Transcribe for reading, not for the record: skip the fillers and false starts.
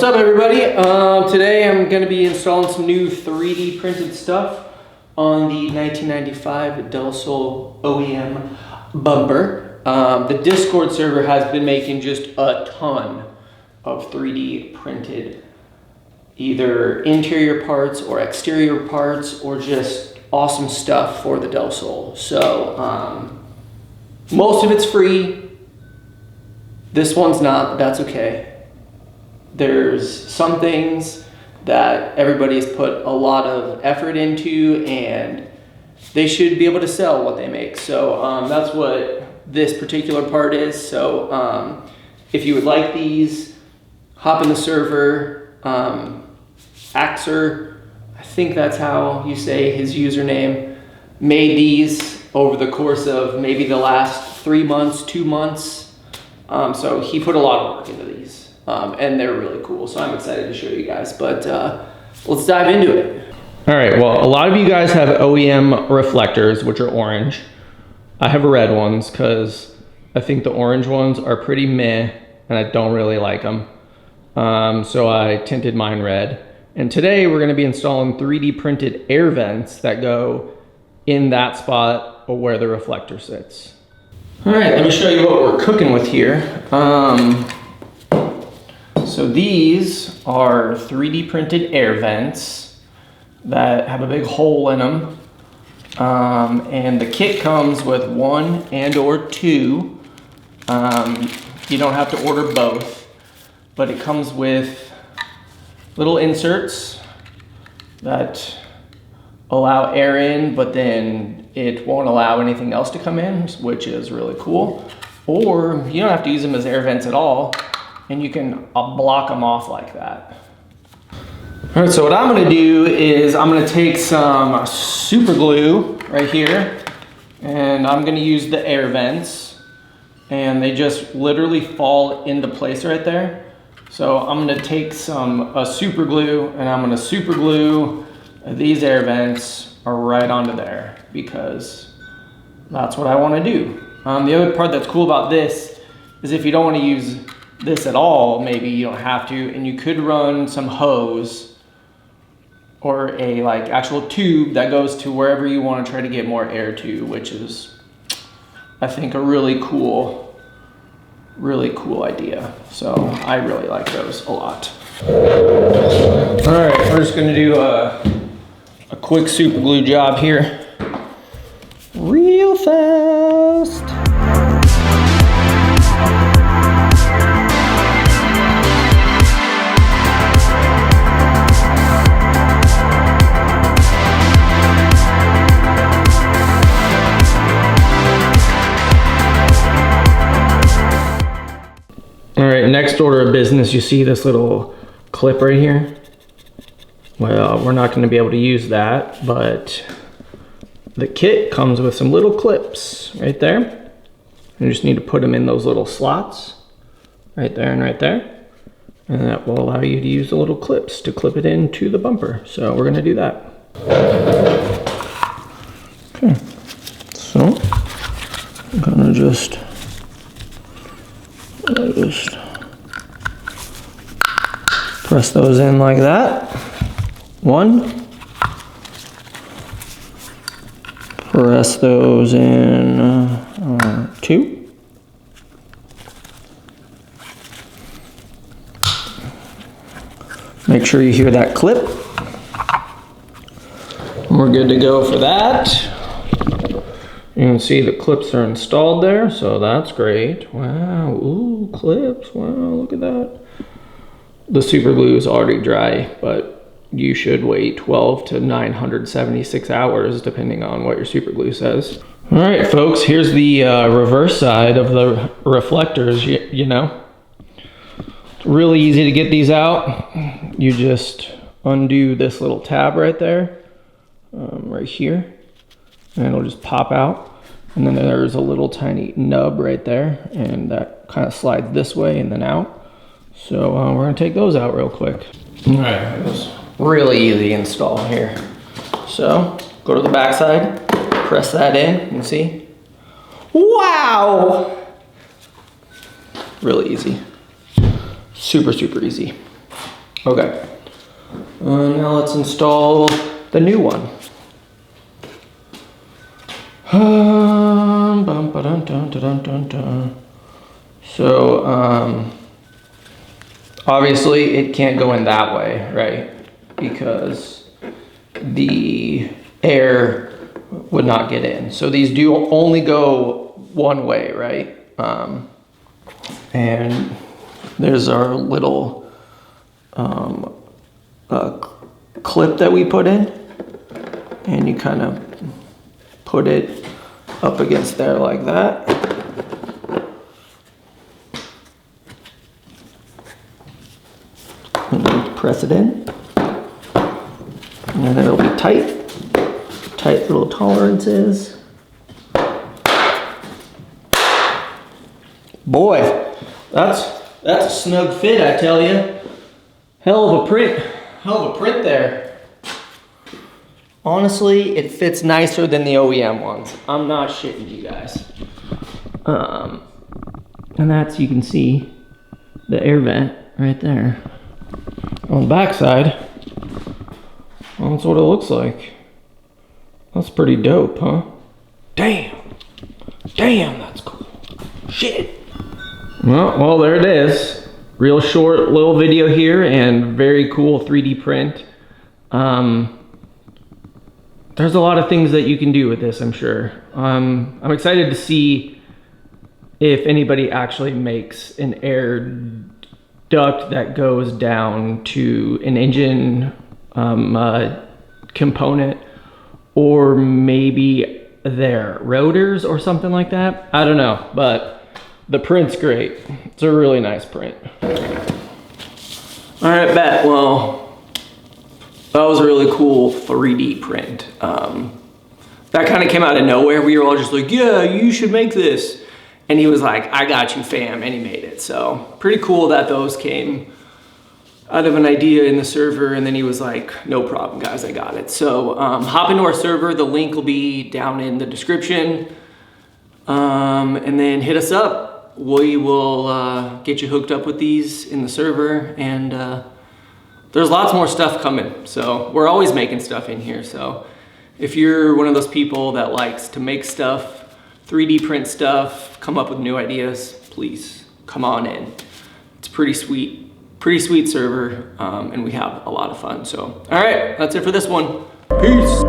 What's up, everybody? Today I'm going to be installing some new 3D printed stuff on the 1995 OldSols OEM bumper. The Discord server has been making just a ton of 3D printed either interior parts or exterior parts or just awesome stuff for the OldSols. So most of it's free. This one's not, but that's okay. There's some things that everybody has put a lot of effort into and they should be able to sell what they make. So that's what this particular part is. So if you would like these, hop in the server. Axer, I think that's how you say his username, made these over the course of maybe the last 3 months, 2 months. So he put a lot of work into these. And they're really cool, so I'm excited to show you guys, but let's dive into it. All right, well, a lot of you guys have OEM reflectors, which are orange. I have red ones because I think the orange ones are pretty meh, and I don't really like them. So I tinted mine red. And today we're gonna be installing 3D printed air vents that go in that spot where the reflector sits. All right, let me show you what we're cooking with here. So these are 3D printed air vents that have a big hole in them. And the kit comes with 1 and or 2. You don't have to order both, but it comes with little inserts that allow air in, but then it won't allow anything else to come in, which is really cool. Or you don't have to use them as air vents at all, and you can block them off like that. All right, so what I'm gonna do is I'm gonna take some super glue right here, and I'm gonna use the air vents, and they just literally fall into place right there. So I'm gonna take some super glue, and I'm gonna super glue these air vents right onto there, because that's what I wanna do. The other part that's cool about this is if you don't wanna use this at all, maybe you don't have to, and you could run some hose or a like actual tube that goes to wherever you want to try to get more air to, which is, I think, a really cool idea. So I really like those a lot. All right, we're just gonna do a quick super glue job here, real fast. All right, next order of business, you see this little clip right here? Well, we're not going to be able to use that, but the kit comes with some little clips right there. You just need to put them in those little slots right there and right there. And that will allow you to use the little clips to clip it into the bumper. So we're going to do that. Okay, so I'm going to just press those in like that. 1. Press those in 2. Make sure you hear that clip. We're good to go for that. You can see the clips are installed there, so that's great. Wow, ooh, clips, wow, look at that. The super glue is already dry, but you should wait 12 to 976 hours, depending on what your super glue says. All right, folks, here's the reverse side of the reflectors, you know. It's really easy to get these out. You just undo this little tab right there, right here, and it'll just pop out. And then there's a little tiny nub right there, and that kind of slides this way and then out. So we're gonna take those out real quick. All right, it was really easy install here. So go to the back side, press that in, you can see. Wow! Really easy. Super, super easy. Okay. Now let's install the new one. So, obviously it can't go in that way, right? Because the air would not get in. So these do only go one way, right? And there's our little clip that we put in, and you kind of put it up against there like that. And then press it in, and then it'll be tight little tolerances. Boy, that's a snug fit, I tell you. Hell of a print there. Honestly, it fits nicer than the OEM ones. I'm not shitting you guys. And that's, you can see the air vent right there. On the back side, that's what it looks like. That's pretty dope, huh? Damn, that's cool. Shit. Well, there it is. Real short little video here and very cool 3D print. There's a lot of things that you can do with this, I'm sure. I'm excited to see if anybody actually makes an air duct that goes down to an engine component, or maybe their rotors or something like that. I don't know, but the print's great. It's a really nice print. All right, bet. Well, that was a really cool 3D print. That kind of came out of nowhere. We were all just like, yeah, you should make this. And he was like, I got you, fam, and he made it. So pretty cool that those came out of an idea in the server, and then he was like, no problem, guys, I got it. So hop into our server. The link will be down in the description. And then hit us up. We will get you hooked up with these in the server, and there's lots more stuff coming. So we're always making stuff in here. So if you're one of those people that likes to make stuff, 3D print stuff, come up with new ideas, please come on in. It's pretty sweet server, and we have a lot of fun. So, all right, that's it for this one. Peace.